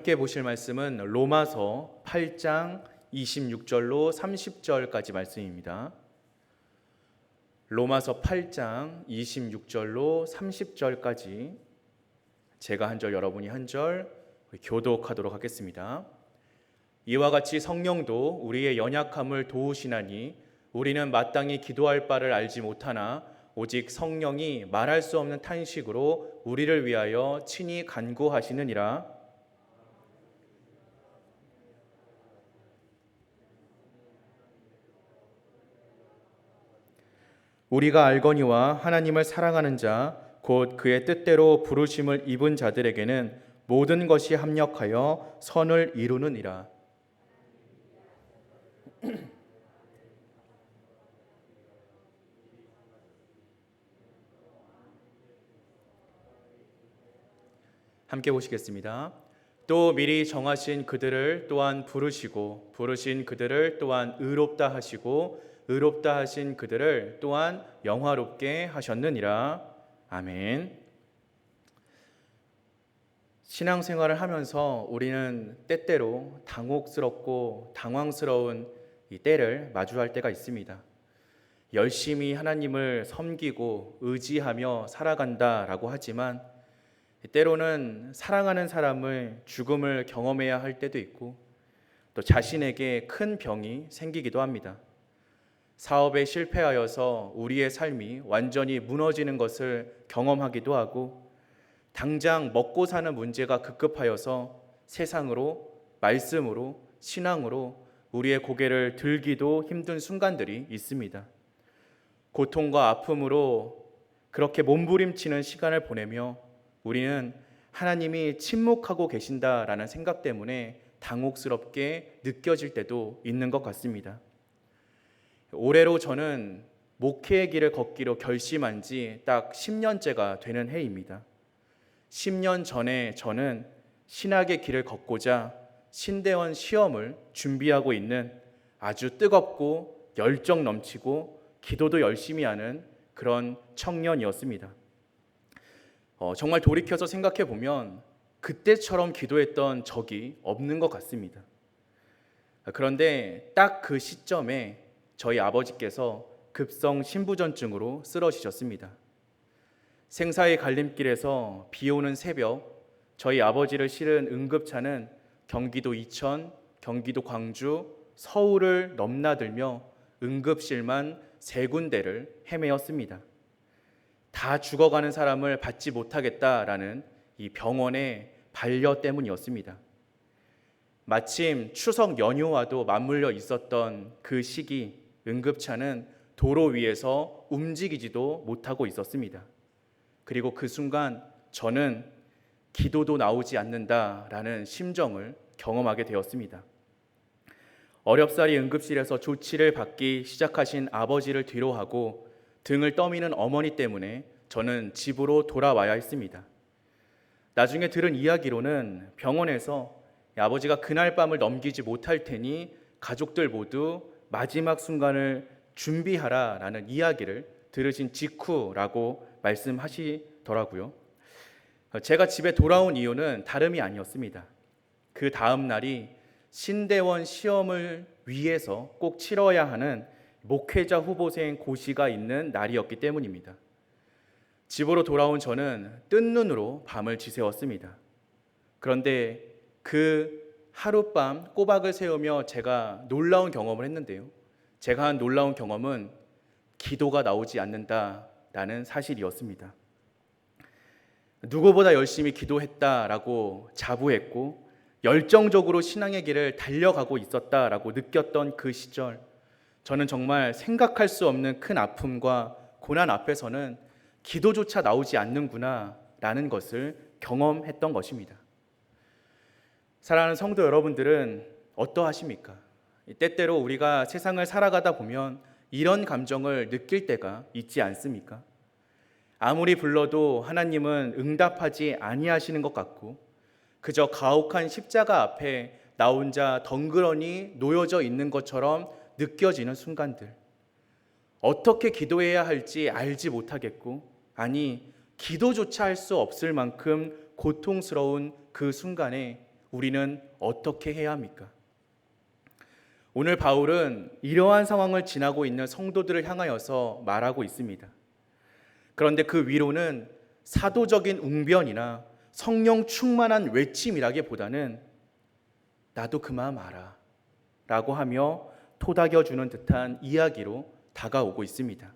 함께 보실 말씀은 로마서 8장 26절로 30절까지 말씀입니다. 로마서 8장 26절로 30절까지 제가 한 절 여러분이 한 절 교독하도록 하겠습니다. 이와 같이 성령도 우리의 연약함을 도우시나니 우리는 마땅히 기도할 바를 알지 못하나 오직 성령이 말할 수 없는 탄식으로 우리를 위하여 친히 간구하시느니라. 우리가 알거니와 하나님을 사랑하는 자 곧 그의 뜻대로 부르심을 입은 자들에게는 모든 것이 합력하여 선을 이루느니라. 함께 보시겠습니다. 또 미리 정하신 그들을 또한 부르시고 부르신 그들을 또한 의롭다 하시고 의롭다 하신 그들을 또한 영화롭게 하셨느니라. 아멘. 신앙생활을 하면서 우리는 때때로 당혹스럽고 당황스러운 이 때를 마주할 때가 있습니다. 열심히 하나님을 섬기고 의지하며 살아간다라고 하지만 때로는 사랑하는 사람을 죽음을 경험해야 할 때도 있고 또 자신에게 큰 병이 생기기도 합니다. 사업에 실패하여서 우리의 삶이 완전히 무너지는 것을 경험하기도 하고 당장 먹고 사는 문제가 급급하여서 세상으로, 말씀으로, 신앙으로 우리의 고개를 들기도 힘든 순간들이 있습니다. 고통과 아픔으로 그렇게 몸부림치는 시간을 보내며 우리는 하나님이 침묵하고 계신다라는 생각 때문에 당혹스럽게 느껴질 때도 있는 것 같습니다. 올해로 저는 목회의 길을 걷기로 결심한 지 딱 10년째가 되는 해입니다. 10년 전에 저는 신학의 길을 걷고자 신대원 시험을 준비하고 있는 아주 뜨겁고 열정 넘치고 기도도 열심히 하는 그런 청년이었습니다. 정말 돌이켜서 생각해 보면 그때처럼 기도했던 적이 없는 것 같습니다. 그런데 딱 그 시점에 저희 아버지께서 급성 신부전증으로 쓰러지셨습니다. 생사의 갈림길에서 비 오는 새벽 저희 아버지를 실은 응급차는 경기도 이천, 경기도 광주, 서울을 넘나들며 응급실만 3군데를 헤매었습니다. 다 죽어가는 사람을 받지 못하겠다라는 이 병원의 반려 때문이었습니다. 마침 추석 연휴와도 맞물려 있었던 그 시기 응급차는 도로 위에서 움직이지도 못하고 있었습니다. 그리고 그 순간 저는 기도도 나오지 않는다라는 심정을 경험하게 되었습니다. 어렵사리 응급실에서 조치를 받기 시작하신 아버지를 뒤로하고 등을 떠미는 어머니 때문에 저는 집으로 돌아와야 했습니다. 나중에 들은 이야기로는 병원에서 아버지가 그날 밤을 넘기지 못할 테니 가족들 모두 마지막 순간을 준비하라라는 이야기를 들으신 직후라고 말씀하시더라고요. 제가 집에 돌아온 이유는 다름이 아니었습니다. 그 다음 날이 신대원 시험을 위해서 꼭 치러야 하는 목회자 후보생 고시가 있는 날이었기 때문입니다. 집으로 돌아온 저는 뜬 눈으로 밤을 지새웠습니다. 그런데 그 하룻밤 꼬박을 세우며 제가 놀라운 경험을 했는데요. 제가 한 놀라운 경험은 기도가 나오지 않는다라는 사실이었습니다. 누구보다 열심히 기도했다라고 자부했고 열정적으로 신앙의 길을 달려가고 있었다라고 느꼈던 그 시절, 저는 정말 생각할 수 없는 큰 아픔과 고난 앞에서는 기도조차 나오지 않는구나라는 것을 경험했던 것입니다. 사랑하는 성도 여러분들은 어떠하십니까? 때때로 우리가 세상을 살아가다 보면 이런 감정을 느낄 때가 있지 않습니까? 아무리 불러도 하나님은 응답하지 아니하시는 것 같고 그저 가혹한 십자가 앞에 나 혼자 덩그러니 놓여져 있는 것처럼 느껴지는 순간들, 어떻게 기도해야 할지 알지 못하겠고 아니 기도조차 할 수 없을 만큼 고통스러운 그 순간에 우리는 어떻게 해야 합니까? 오늘 바울은 이러한 상황을 지나고 있는 성도들을 향하여서 말하고 있습니다. 그런데 그 위로는 사도적인 웅변이나 성령 충만한 외침이라기보다는 나도 그 마음 알아 라고 하며 토닥여주는 듯한 이야기로 다가오고 있습니다.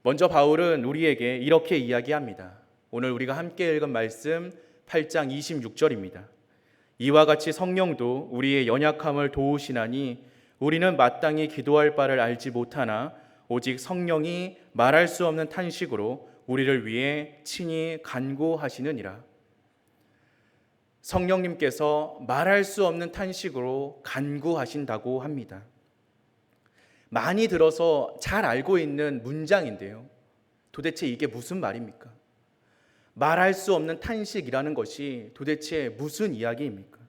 먼저 바울은 우리에게 이렇게 이야기합니다. 오늘 우리가 함께 읽은 말씀 8장 26절입니다. 이와 같이 성령도 우리의 연약함을 도우시나니 우리는 마땅히 기도할 바를 알지 못하나 오직 성령이 말할 수 없는 탄식으로 우리를 위해 친히 간구하시느니라. 성령님께서 말할 수 없는 탄식으로 간구하신다고 합니다. 많이 들어서 잘 알고 있는 문장인데요. 도대체 이게 무슨 말입니까? 말할 수 없는 탄식이라는 것이 도대체 무슨 이야기입니까?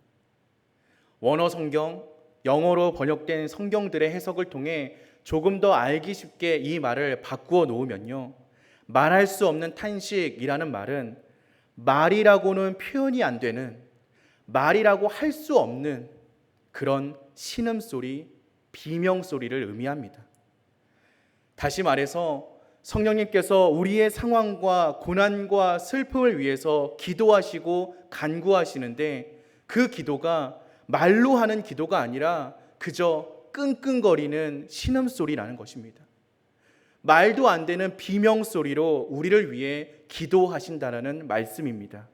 원어 성경, 영어로 번역된 성경들의 해석을 통해 조금 더 알기 쉽게 이 말을 바꾸어 놓으면요, 말할 수 없는 탄식이라는 말은 말이라고는 표현이 안 되는, 말이라고 할 수 없는 그런 신음소리, 비명소리를 의미합니다. 다시 말해서 성령님께서 우리의 상황과 고난과 슬픔을 위해서 기도하시고 간구하시는데 그 기도가 말로 하는 기도가 아니라 그저 끙끙거리는 신음소리라는 것입니다. 말도 안 되는 비명소리로 우리를 위해 기도하신다는 말씀입니다.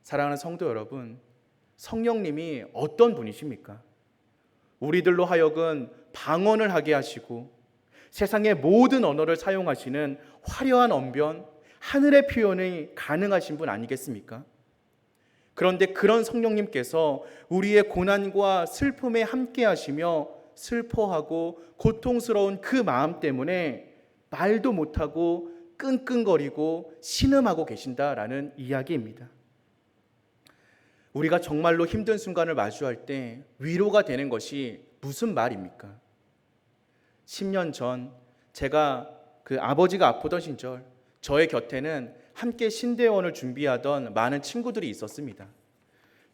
사랑하는 성도 여러분, 성령님이 어떤 분이십니까? 우리들로 하여금 방언을 하게 하시고 세상의 모든 언어를 사용하시는 화려한 언변, 하늘의 표현이 가능하신 분 아니겠습니까? 그런데 그런 성령님께서 우리의 고난과 슬픔에 함께 하시며 슬퍼하고 고통스러운 그 마음 때문에 말도 못하고 끙끙거리고 신음하고 계신다라는 이야기입니다. 우리가 정말로 힘든 순간을 마주할 때 위로가 되는 것이 무슨 말입니까? 10년 전 제가 그 아버지가 아프던 시절 저의 곁에는 함께 신대원을 준비하던 많은 친구들이 있었습니다.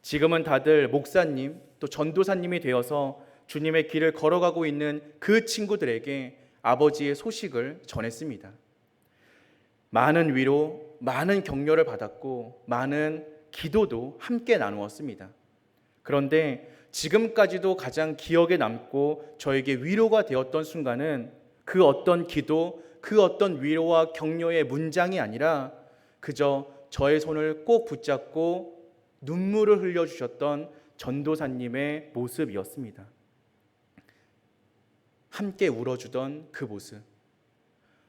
지금은 다들 목사님 또 전도사님이 되어서 주님의 길을 걸어가고 있는 그 친구들에게 아버지의 소식을 전했습니다. 많은 위로, 많은 격려를 받았고 많은 기도도 함께 나누었습니다. 그런데 지금까지도 가장 기억에 남고 저에게 위로가 되었던 순간은 그 어떤 기도, 그 어떤 위로와 격려의 문장이 아니라 그저 저의 손을 꼭 붙잡고 눈물을 흘려주셨던 전도사님의 모습이었습니다. 함께 울어주던 그 모습,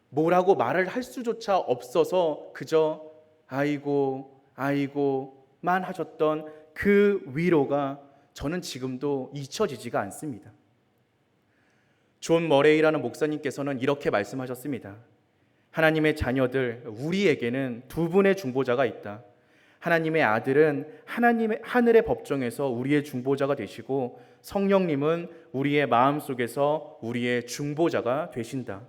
뭐라고 말을 할 수조차 없어서 그저 아이고 아이고만 하셨던 그 위로가 저는 지금도 잊혀지지가 않습니다. 존 머레이라는 목사님께서는 이렇게 말씀하셨습니다. 하나님의 자녀들, 우리에게는 두 분의 중보자가 있다. 하나님의 아들은 하나님의 하늘의 법정에서 우리의 중보자가 되시고 성령님은 우리의 마음속에서 우리의 중보자가 되신다.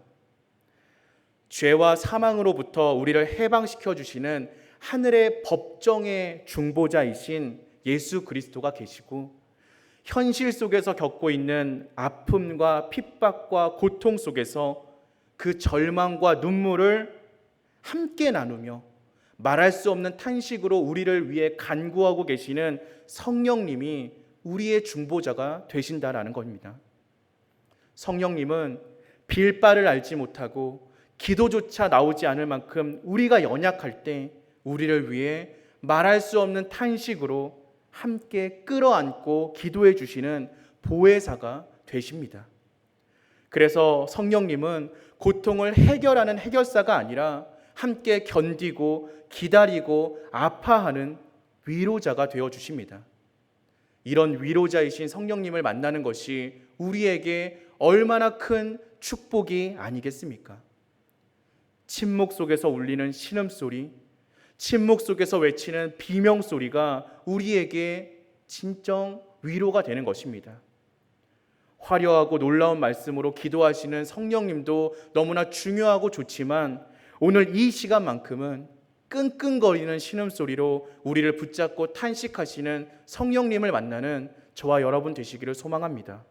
죄와 사망으로부터 우리를 해방시켜 주시는 하늘의 법정의 중보자이신 예수 그리스도가 계시고 현실 속에서 겪고 있는 아픔과 핍박과 고통 속에서 그 절망과 눈물을 함께 나누며 말할 수 없는 탄식으로 우리를 위해 간구하고 계시는 성령님이 우리의 중보자가 되신다라는 겁니다. 성령님은 빌 바를 알지 못하고 기도조차 나오지 않을 만큼 우리가 연약할 때 우리를 위해 말할 수 없는 탄식으로 함께 끌어안고 기도해 주시는 보혜사가 되십니다. 그래서 성령님은 고통을 해결하는 해결사가 아니라 함께 견디고 기다리고 아파하는 위로자가 되어 주십니다. 이런 위로자이신 성령님을 만나는 것이 우리에게 얼마나 큰 축복이 아니겠습니까? 침묵 속에서 울리는 신음소리, 침묵 속에서 외치는 비명소리가 우리에게 진정 위로가 되는 것입니다. 화려하고 놀라운 말씀으로 기도하시는 성령님도 너무나 중요하고 좋지만 오늘 이 시간만큼은 끙끙거리는 신음소리로 우리를 붙잡고 탄식하시는 성령님을 만나는 저와 여러분 되시기를 소망합니다.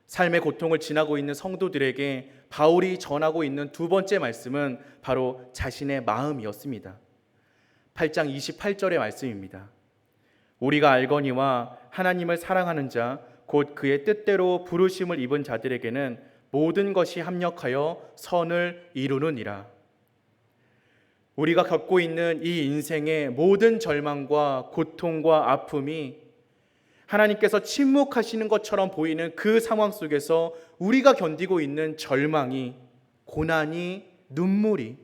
삶의 고통을 지나고 있는 성도들에게 바울이 전하고 있는 두 번째 말씀은 바로 자신의 마음이었습니다. 8장 28절의 말씀입니다. 우리가 알거니와 하나님을 사랑하는 자 곧 그의 뜻대로 부르심을 입은 자들에게는 모든 것이 합력하여 선을 이루느니라. 우리가 겪고 있는 이 인생의 모든 절망과 고통과 아픔이 하나님께서 침묵하시는 것처럼 보이는 그 상황 속에서 우리가 견디고 있는 절망이, 고난이, 눈물이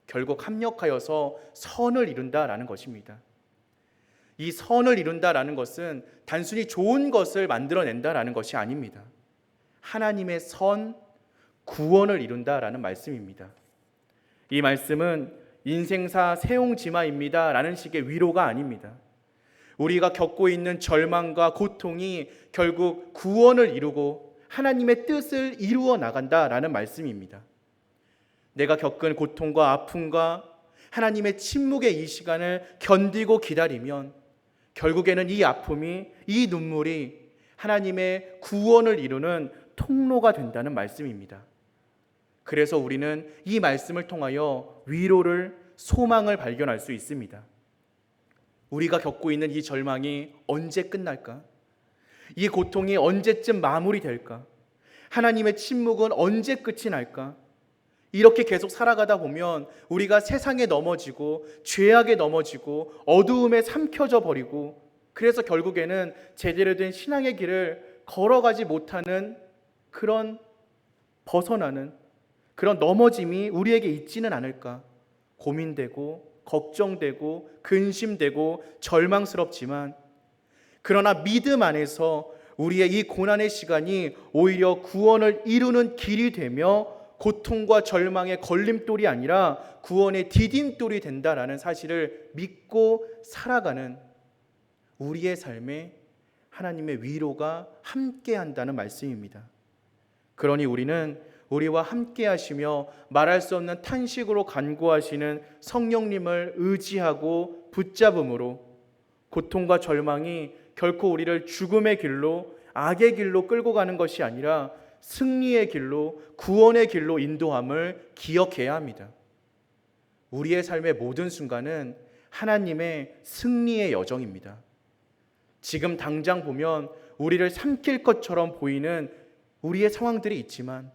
결국 합력하여서 선을 이룬다라는 것입니다. 이 선을 이룬다라는 것은 단순히 좋은 것을 만들어낸다라는 것이 아닙니다. 하나님의 선, 구원을 이룬다라는 말씀입니다. 이 말씀은 인생사 세옹지마입니다 라는 식의 위로가 아닙니다. 우리가 겪고 있는 절망과 고통이 결국 구원을 이루고 하나님의 뜻을 이루어 나간다라는 말씀입니다. 내가 겪은 고통과 아픔과 하나님의 침묵의 이 시간을 견디고 기다리면 결국에는 이 아픔이, 이 눈물이 하나님의 구원을 이루는 통로가 된다는 말씀입니다. 그래서 우리는 이 말씀을 통하여 위로를, 소망을 발견할 수 있습니다. 우리가 겪고 있는 이 절망이 언제 끝날까? 이 고통이 언제쯤 마무리될까? 하나님의 침묵은 언제 끝이 날까? 이렇게 계속 살아가다 보면 우리가 세상에 넘어지고 죄악에 넘어지고 어두움에 삼켜져 버리고, 그래서 결국에는 제대로 된 신앙의 길을 걸어가지 못하는 그런 벗어나는 그런 넘어짐이 우리에게 있지는 않을까 고민되고 걱정되고 근심되고 절망스럽지만, 그러나 믿음 안에서 우리의 이 고난의 시간이 오히려 구원을 이루는 길이 되며 고통과 절망의 걸림돌이 아니라 구원의 디딤돌이 된다라는 사실을 믿고 살아가는 우리의 삶에 하나님의 위로가 함께한다는 말씀입니다. 그러니 우리는 우리와 함께 하시며 말할 수 없는 탄식으로 간구하시는 성령님을 의지하고 붙잡음으로 고통과 절망이 결코 우리를 죽음의 길로, 악의 길로 끌고 가는 것이 아니라 승리의 길로, 구원의 길로 인도함을 기억해야 합니다. 우리의 삶의 모든 순간은 하나님의 승리의 여정입니다. 지금 당장 보면 우리를 삼킬 것처럼 보이는 우리의 상황들이 있지만,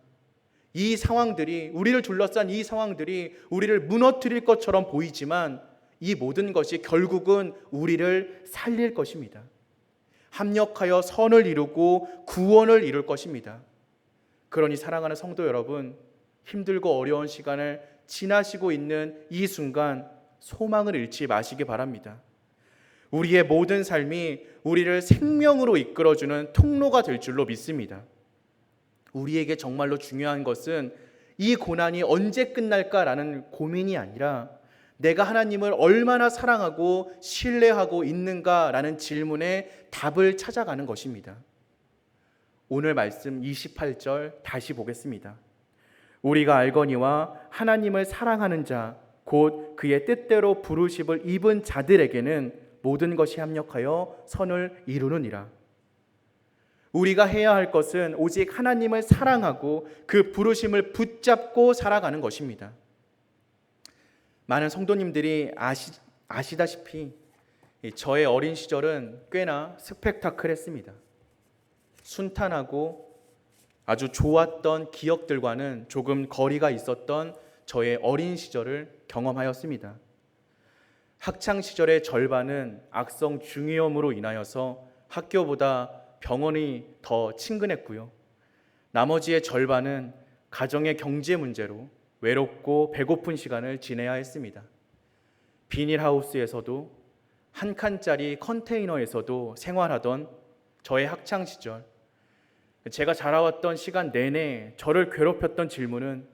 이 상황들이, 우리를 둘러싼 이 상황들이 우리를 무너뜨릴 것처럼 보이지만, 이 모든 것이 결국은 우리를 살릴 것입니다. 합력하여 선을 이루고 구원을 이룰 것입니다. 그러니 사랑하는 성도 여러분, 힘들고 어려운 시간을 지나시고 있는 이 순간 소망을 잃지 마시기 바랍니다. 우리의 모든 삶이 우리를 생명으로 이끌어주는 통로가 될 줄로 믿습니다. 우리에게 정말로 중요한 것은 이 고난이 언제 끝날까라는 고민이 아니라 내가 하나님을 얼마나 사랑하고 신뢰하고 있는가라는 질문에 답을 찾아가는 것입니다. 오늘 말씀 28절 다시 보겠습니다. 우리가 알거니와 하나님을 사랑하는 자 곧 그의 뜻대로 부르심을 입은 자들에게는 모든 것이 합력하여 선을 이루느니라. 우리가 해야 할 것은 오직 하나님을 사랑하고 그 부르심을 붙잡고 살아가는 것입니다. 많은 성도님들이 아시다시피 저의 어린 시절은 꽤나 스펙타클했습니다. 순탄하고 아주 좋았던 기억들과는 조금 거리가 있었던 저의 어린 시절을 경험하였습니다. 학창 시절의 절반은 악성 중이염으로 인하여서 학교보다 병원이 더 친근했고요. 나머지의 절반은 가정의 경제 문제로 외롭고 배고픈 시간을 지내야 했습니다. 비닐하우스에서도 한 칸짜리 컨테이너에서도 생활하던 저의 학창 시절, 제가 자라왔던 시간 내내 저를 괴롭혔던 질문은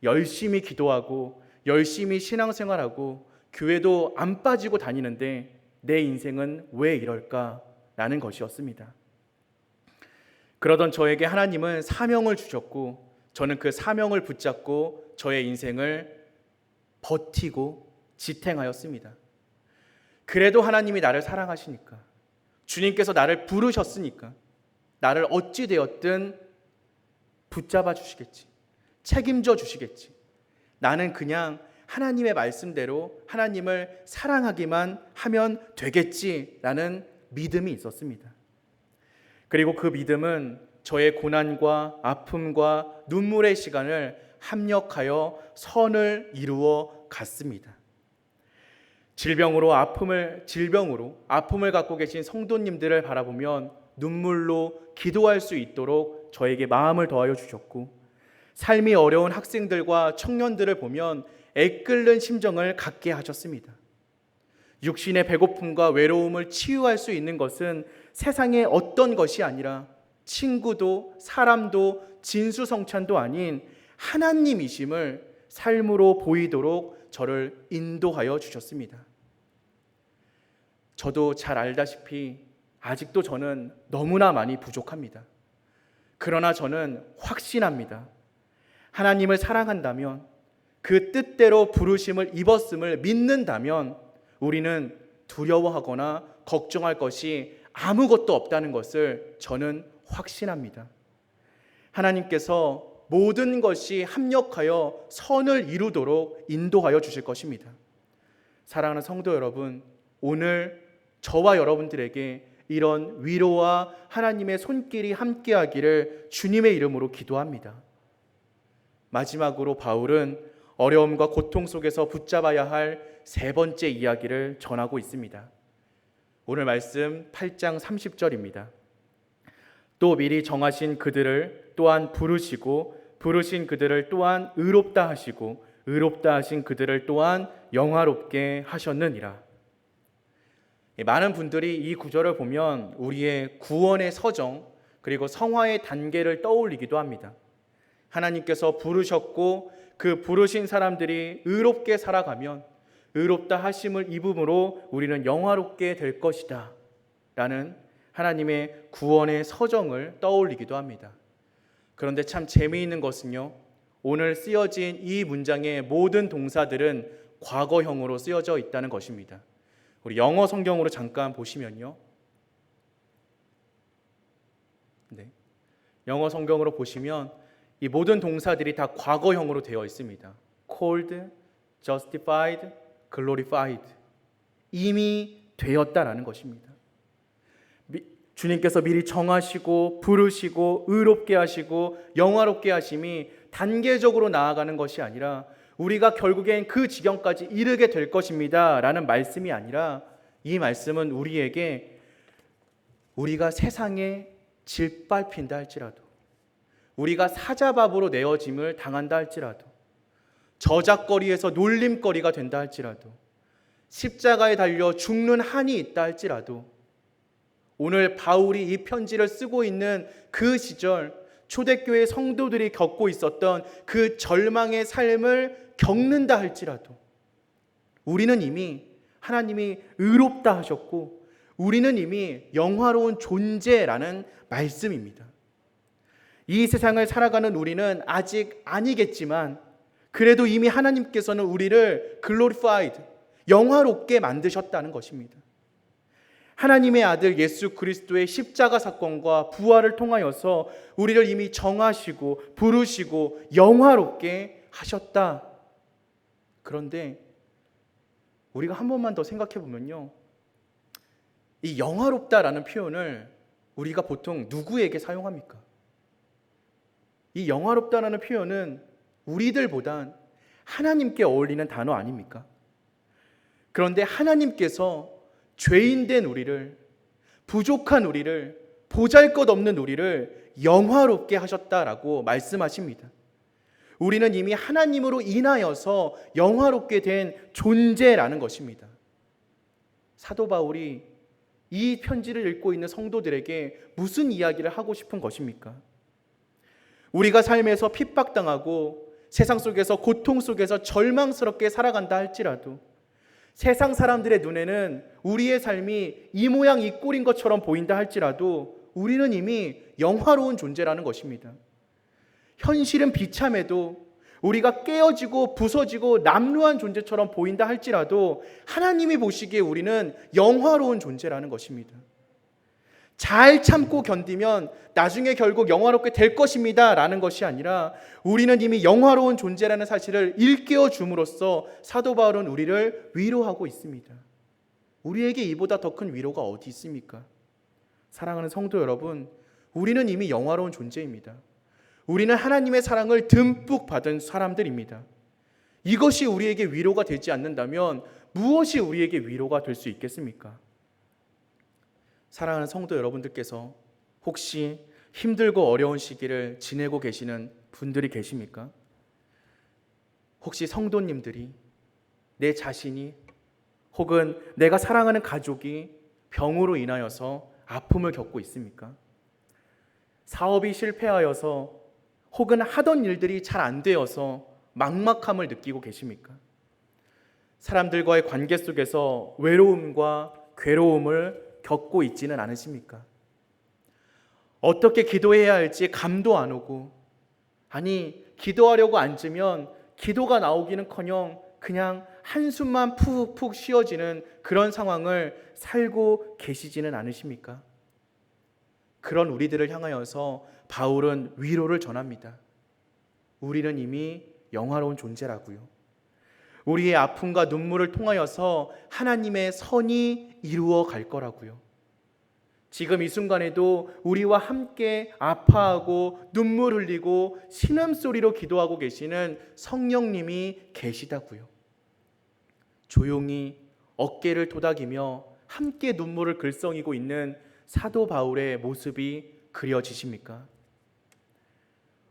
열심히 기도하고 열심히 신앙생활하고 교회도 안 빠지고 다니는데 내 인생은 왜 이럴까라는 것이었습니다. 그러던 저에게 하나님은 사명을 주셨고 저는 그 사명을 붙잡고 저의 인생을 버티고 지탱하였습니다. 그래도 하나님이 나를 사랑하시니까, 주님께서 나를 부르셨으니까 나를 어찌 되었든 붙잡아 주시겠지, 책임져 주시겠지. 나는 그냥 하나님의 말씀대로 하나님을 사랑하기만 하면 되겠지라는 믿음이 있었습니다. 그리고 그 믿음은 저의 고난과 아픔과 눈물의 시간을 합력하여 선을 이루어 갔습니다. 질병으로 아픔을 갖고 계신 성도님들을 바라보면 눈물로 기도할 수 있도록 저에게 마음을 더하여 주셨고, 삶이 어려운 학생들과 청년들을 보면 애끓는 심정을 갖게 하셨습니다. 육신의 배고픔과 외로움을 치유할 수 있는 것은 세상의 어떤 것이 아니라 친구도 사람도 진수성찬도 아닌 하나님이심을 삶으로 보이도록 저를 인도하여 주셨습니다. 저도 잘 알다시피 아직도 저는 너무나 많이 부족합니다. 그러나 저는 확신합니다. 하나님을 사랑한다면, 그 뜻대로 부르심을 입었음을 믿는다면 우리는 두려워하거나 걱정할 것이 아무것도 없다는 것을 저는 확신합니다. 하나님께서 모든 것이 합력하여 선을 이루도록 인도하여 주실 것입니다. 사랑하는 성도 여러분, 오늘 저와 여러분들에게 이런 위로와 하나님의 손길이 함께하기를 주님의 이름으로 기도합니다. 마지막으로 바울은 어려움과 고통 속에서 붙잡아야 할 세 번째 이야기를 전하고 있습니다. 오늘 말씀 8장 30절입니다. 또 미리 정하신 그들을 또한 부르시고, 부르신 그들을 또한 의롭다 하시고, 의롭다 하신 그들을 또한 영화롭게 하셨느니라. 많은 분들이 이 구절을 보면 우리의 구원의 서정, 그리고 성화의 단계를 떠올리기도 합니다. 하나님께서 부르셨고 그 부르신 사람들이 의롭게 살아가면 의롭다 하심을 입음으로 우리는 영화롭게 될 것이다 라는 하나님의 구원의 서정을 떠올리기도 합니다. 그런데 참 재미있는 것은요, 오늘 쓰여진 이 문장의 모든 동사들은 과거형으로 쓰여져 있다는 것입니다. 우리 영어 성경으로 잠깐 보시면요, 영어 성경으로 보시면 이 모든 동사들이 다 과거형으로 되어 있습니다. called, justified, glorified. 이미 되었다라는 것입니다. 주님께서 미리 정하시고 부르시고 의롭게 하시고 영화롭게 하심이 단계적으로 나아가는 것이 아니라 우리가 결국엔 그 지경까지 이르게 될 것입니다 라는 말씀이 아니라, 이 말씀은 우리에게 우리가 세상에 짓밟힌다 할지라도, 우리가 사자밥으로 내어짐을 당한다 할지라도, 저작거리에서 놀림거리가 된다 할지라도, 십자가에 달려 죽는 한이 있다 할지라도, 오늘 바울이 이 편지를 쓰고 있는 그 시절 초대교회 성도들이 겪고 있었던 그 절망의 삶을 겪는다 할지라도 우리는 이미 하나님이 의롭다 하셨고 우리는 이미 영화로운 존재라는 말씀입니다. 이 세상을 살아가는 우리는 아직 아니겠지만 그래도 이미 하나님께서는 우리를 glorified, 영화롭게 만드셨다는 것입니다. 하나님의 아들 예수 그리스도의 십자가 사건과 부활을 통하여서 우리를 이미 정하시고 부르시고 영화롭게 하셨다. 그런데 우리가 한 번만 더 생각해 보면요, 이 영화롭다라는 표현을 우리가 보통 누구에게 사용합니까? 이 영화롭다라는 표현은 우리들보단 하나님께 어울리는 단어 아닙니까? 그런데 하나님께서 죄인된 우리를, 부족한 우리를, 보잘것없는 우리를 영화롭게 하셨다라고 말씀하십니다. 우리는 이미 하나님으로 인하여서 영화롭게 된 존재라는 것입니다. 사도 바울이 이 편지를 읽고 있는 성도들에게 무슨 이야기를 하고 싶은 것입니까? 우리가 삶에서 핍박당하고 세상 속에서 고통 속에서 절망스럽게 살아간다 할지라도 세상 사람들의 눈에는 우리의 삶이 이 모양 이 꼴인 것처럼 보인다 할지라도 우리는 이미 영화로운 존재라는 것입니다. 현실은 비참해도 우리가 깨어지고 부서지고 남루한 존재처럼 보인다 할지라도 하나님이 보시기에 우리는 영화로운 존재라는 것입니다. 잘 참고 견디면 나중에 결국 영화롭게 될 것입니다 라는 것이 아니라 우리는 이미 영화로운 존재라는 사실을 일깨워 줌으로써 사도 바울은 우리를 위로하고 있습니다. 우리에게 이보다 더 큰 위로가 어디 있습니까? 사랑하는 성도 여러분, 우리는 이미 영화로운 존재입니다. 우리는 하나님의 사랑을 듬뿍 받은 사람들입니다. 이것이 우리에게 위로가 되지 않는다면 무엇이 우리에게 위로가 될 수 있겠습니까? 사랑하는 성도 여러분들께서 혹시 힘들고 어려운 시기를 지내고 계시는 분들이 계십니까? 혹시 성도님들이, 내 자신이 혹은 내가 사랑하는 가족이 병으로 인하여서 아픔을 겪고 있습니까? 사업이 실패하여서 혹은 하던 일들이 잘 안 되어서 막막함을 느끼고 계십니까? 사람들과의 관계 속에서 외로움과 괴로움을 겪고 있지는 않으십니까? 어떻게 기도해야 할지 감도 안 오고, 아니 기도하려고 앉으면 기도가 나오기는커녕 그냥 한숨만 푹푹 쉬어지는 그런 상황을 살고 계시지는 않으십니까? 그런 우리들을 향하여서 바울은 위로를 전합니다. 우리는 이미 영화로운 존재라고요. 우리의 아픔과 눈물을 통하여서 하나님의 선이 이루어 갈 거라고요. 지금 이 순간에도 우리와 함께 아파하고 눈물 흘리고 신음소리로 기도하고 계시는 성령님이 계시다고요. 조용히 어깨를 토닥이며 함께 눈물을 글썽이고 있는 사도 바울의 모습이 그려지십니까?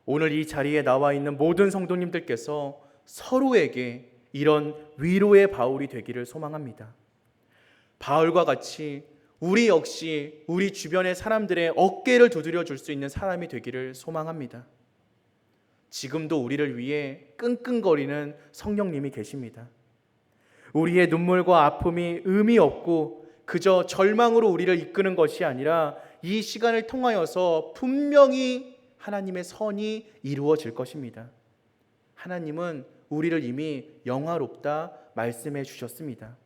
오늘 이 자리에 나와 있는 모든 성도님들께서 서로에게 이런 위로의 바울이 되기를 소망합니다. 바울과 같이 우리 역시 우리 주변의 사람들의 어깨를 두드려 줄 수 있는 사람이 되기를 소망합니다. 지금도 우리를 위해 끙끙거리는 성령님이 계십니다. 우리의 눈물과 아픔이 의미 없고 그저 절망으로 우리를 이끄는 것이 아니라 이 시간을 통하여서 분명히 하나님의 선이 이루어질 것입니다. 하나님은 우리를 이미 영화롭다 말씀해 주셨습니다.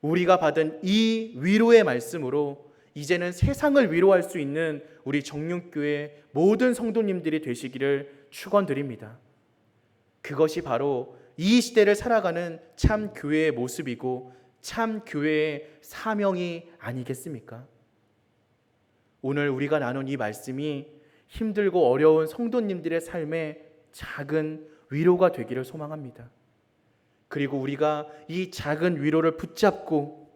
우리가 받은 이 위로의 말씀으로 이제는 세상을 위로할 수 있는 우리 정륜교회 모든 성도님들이 되시기를 축원드립니다. 그것이 바로 이 시대를 살아가는 참 교회의 모습이고 참 교회의 사명이 아니겠습니까? 오늘 우리가 나눈 이 말씀이 힘들고 어려운 성도님들의 삶에 작은 위로가 되기를 소망합니다. 그리고 우리가 이 작은 위로를 붙잡고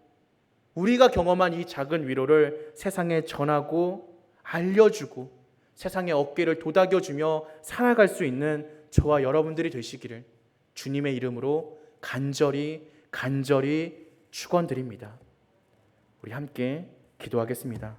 우리가 경험한 이 작은 위로를 세상에 전하고 알려주고 세상의 어깨를 도닥여주며 살아갈 수 있는 저와 여러분들이 되시기를 주님의 이름으로 간절히 축원드립니다. 우리 함께 기도하겠습니다.